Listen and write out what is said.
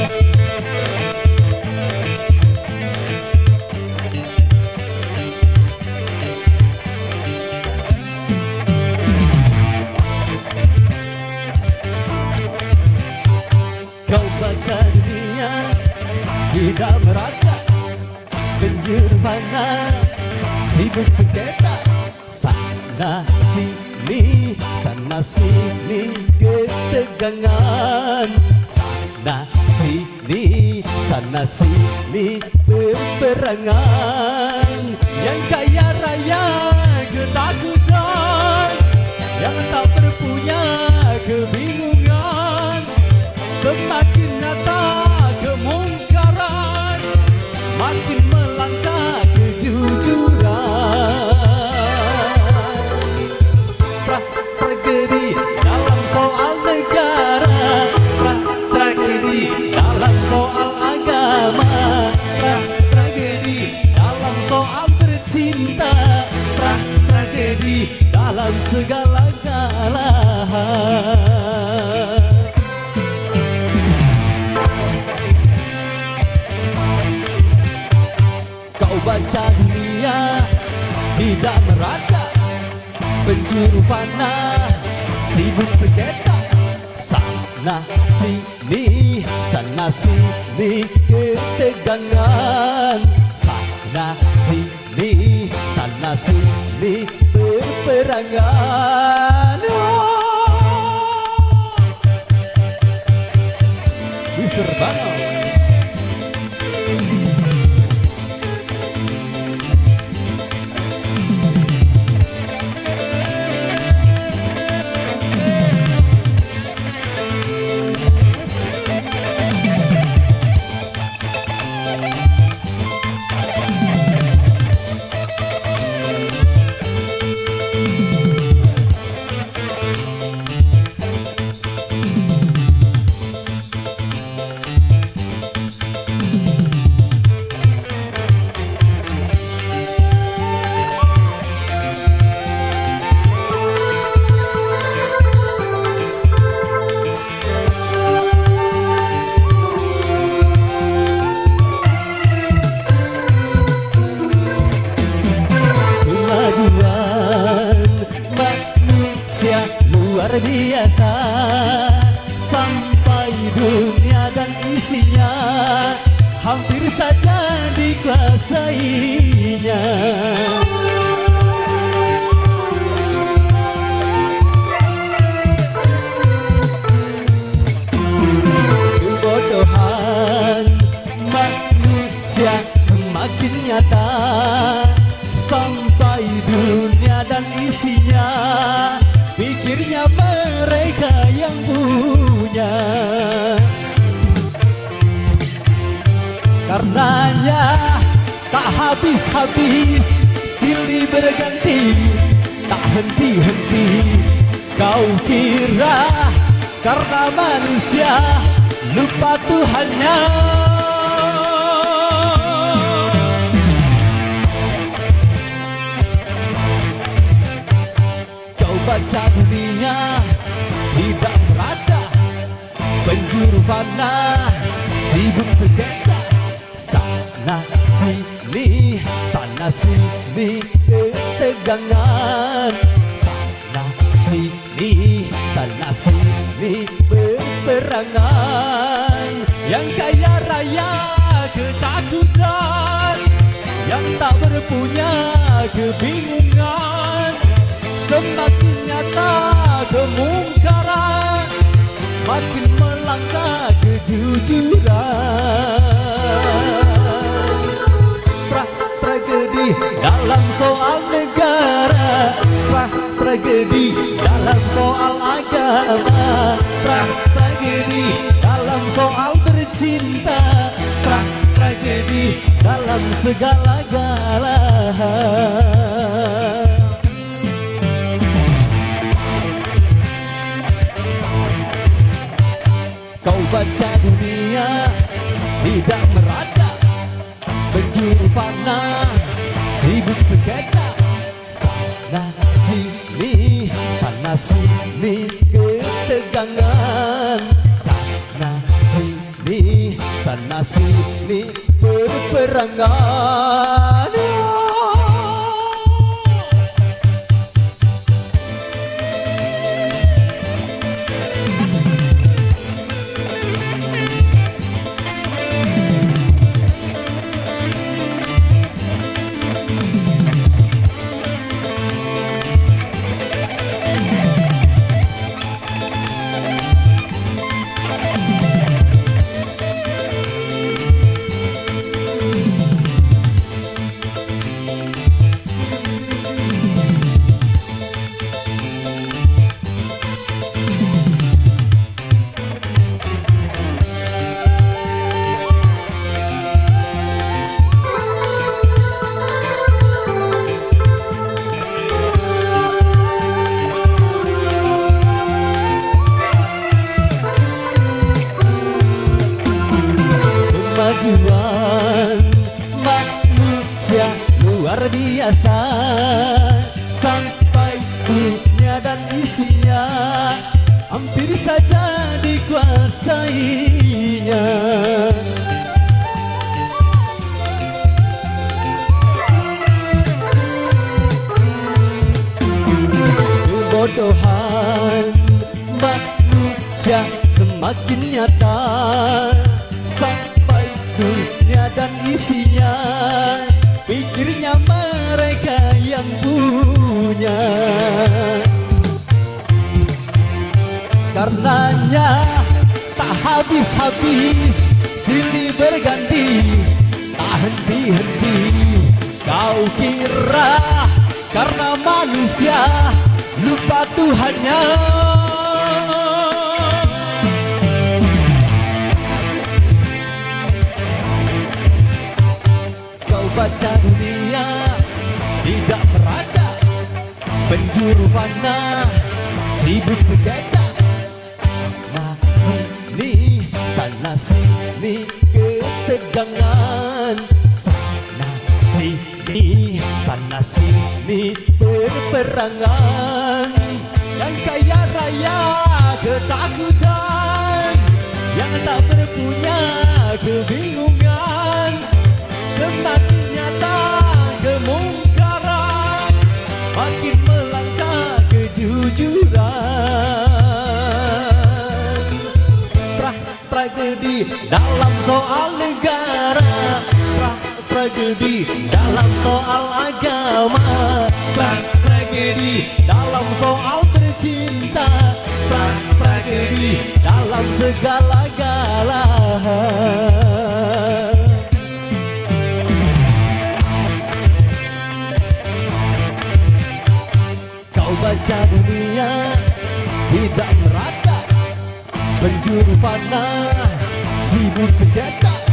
Kau baca dunia tidak merata, penjuru mana sibuk sengketa, sana sini ketegangan, sana sini peperangan. Yang kaya raya ketakutan, yang tak berpunya kebingungan. Semakin nyata kemungkaran, makin melangkah kejujuran. Tragedi dalam soal negara, tragedi dalam soal agama, tragedi dalam soal bercinta, tragedi dalam segala-galanya. Kau baca dunia tidak merata, penjuru panah sibuk sengketa, sana sini ketegangan, sana sini peperangan. Mr. Bano. Manusia luar biasa, sampai dunia dan isinya hampir saja dikuasainya. Kebodohan manusia semakin nyata, sampai dunia dan isinya pikirnya mereka yang punya. Karenanya tak habis-habis silih berganti, tak henti-henti. Kau kira karena manusia lupa Tuhannya? Baca dunia tidak merata, penjuru panah sibuk sengketa, sana sini ketegangan, sana sini peperangan. Yang kaya raya ketakutan, yang tak berpunya kebingungan. Semakin nyata kemungkaran, makin melangkah kejujuran. Tragedi dalam soal negara, tragedi dalam soal agama, tragedi dalam soal bercinta, tragedi dalam segala-galanya. Kau baca dunia tidak merata, penjuru panah sibuk sengketa, sana sini ketegangan, sana sini sana sini berperangan. Kemajuan manusia luar biasa, sampai dunia dan isinya hampir saja dikuasainya. Kebodohan manusia semakin nyata, sampai dunia dan isinya pikirnya mereka yang punya. Karenanya tak habis-habis silih berganti, tak henti-henti. Kau kira karena manusia lupa Tuhannya. Baca dunia tidak merata, penjuru mana sibuk sekeca. Nah sini sana sini ketegangan, sana sini berperangan. Yang kaya raya ketakutan, yang tak berpunya kebingungan. Semakin nyata kemungkaran, makin melangkah kejujuran. Tragedi dalam soal negara, tragedi dalam soal agama, tragedi dalam soal bercinta, tragedi dalam segala-galanya. Baca dunia tidak merata, penjuru panah sibuk sekeca.